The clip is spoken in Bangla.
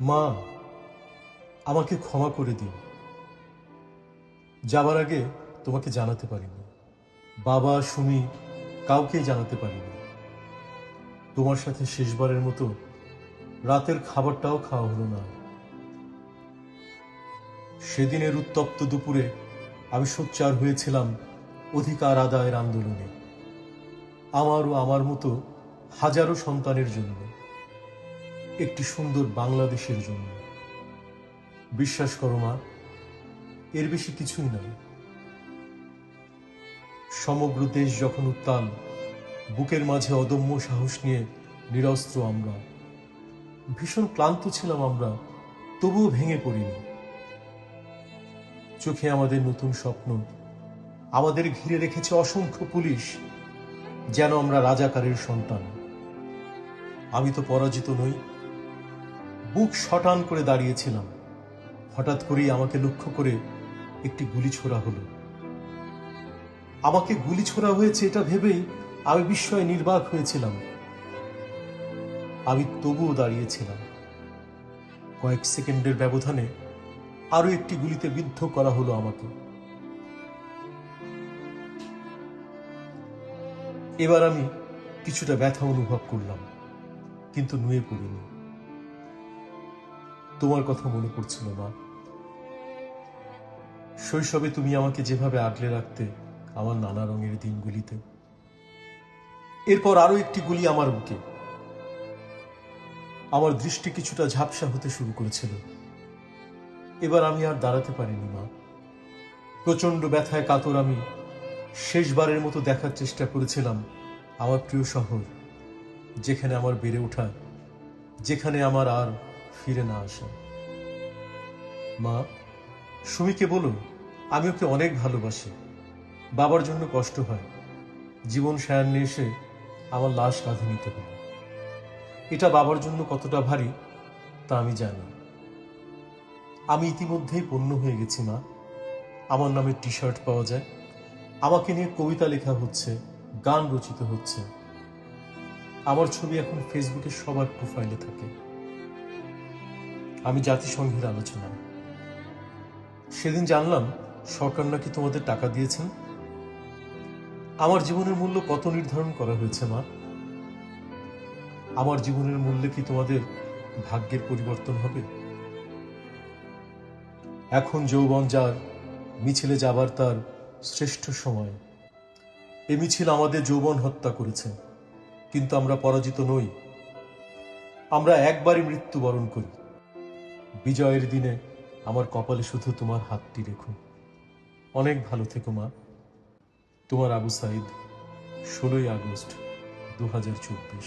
মা, আমাকে ক্ষমা করে দিন। যাবার আগে তোমাকে জানাতে পারিনি, বাবা, সুমি, কাউকেই জানাতে পারিনি। তোমার সাথে শেষবারের মতো রাতের খাবারটাও খাওয়া হলো না। সেদিনের উত্তপ্ত দুপুরে আমি সোচ্চার হয়েছিলাম অধিকার আদায়ের আন্দোলনে, আমার ও আমার মতো হাজারো সন্তানের জন্য, একটি সুন্দর বাংলাদেশের জন্য। বিশ্বাস করো মা, এর বেশি কিছুই নয়। সমগ্র দেশ যখন উত্তাল, বুকের মাঝে অদম্য সাহস নিয়ে নিরস্ত্র আমরা, ভীষণ ক্লান্ত ছিলাম আমরা, তবুও ভেঙে পড়িনি। চোখে আমাদের নতুন স্বপ্ন, আমাদের ঘিরে রেখেছে অসংখ্য পুলিশ, যেন আমরা রাজাকারের সন্তান। আমি তো পরাজিত নই, বুক শটান করে দাঁড়িয়েছিলাম। হঠাৎ করেই আমাকে লক্ষ্য করে একটি গুলি ছোড়া হলো। আমাকে গুলি ছোড়া হয়েছে এটা ভেবেই আমি বিস্ময়ে নির্বাক হয়েছিলাম। আমি তবুও দাঁড়িয়েছিলাম। কয়েক সেকেন্ডের ব্যবধানে আরো একটি গুলিতে বিদ্ধ করা হলো আমাকে। এবার আমি কিছুটা ব্যথা অনুভব করলাম, কিন্তু নুয়ে পড়িনি। তোমার কথা মনে পড়ছিল মা। শৈশবে তুমি আমাকে যেভাবে আগলে রাখতে আমার নানা রঙের দিনগুলিতে। এরপর আরো একটি গুলি আমার বুকে। আমার দৃষ্টি কিছুটা ঝাপসা হতে শুরু করেছিল। এবার আমি আর দাঁড়াতে পারিনি মা। প্রচন্ড ব্যথায় কাতর আমি শেষবারের মতো দেখার চেষ্টা করেছিলাম আমার প্রিয় শহর, যেখানে আমার বেড়ে ওঠা, যেখানে আমার আর ফিরে না আসা। মা, সুমিকে বলো আমি ওকে অনেক ভালোবাসি। বাবার জন্য কষ্ট হয়, জীবন সায়ান্নে এসে আমার লাশ কাঁধে নিতে হবে। এটা বাবার জন্য কতটা ভারী তা আমি জানি। আমি ইতিমধ্যেই পণ্য হয়ে গেছি মা। আমার নামে টি শার্ট পাওয়া যায়, আমাকে নিয়ে কবিতা লেখা হচ্ছে, গান রচিত হচ্ছে। আমার ছবি এখন ফেসবুকে সবার প্রোফাইলে থাকে। আমি জাতিসংঘের আলোচনায়। সেদিন জানলাম সরকার নাকি তোমাদের টাকা দিয়েছেন। আমার জীবনের মূল্য কত নির্ধারণ করা হয়েছে মা? আমার জীবনের মূল্যে কি তোমাদের ভাগ্যের পরিবর্তন হবে? এখন যৌবন যার, মিছিলে যাবার তার শ্রেষ্ঠ সময়। এ মিছিল আমাদের যৌবন হত্যা করেছে, কিন্তু আমরা পরাজিত নই। আমরা একবারই মৃত্যুবরণ করি। বিজয়ের দিনে আমার কপালে শুধু তোমার হাতটি রেখো। অনেক ভালো থেকো মা। তোমার আবু সাইদ, 16ই আগস্ট, 2024।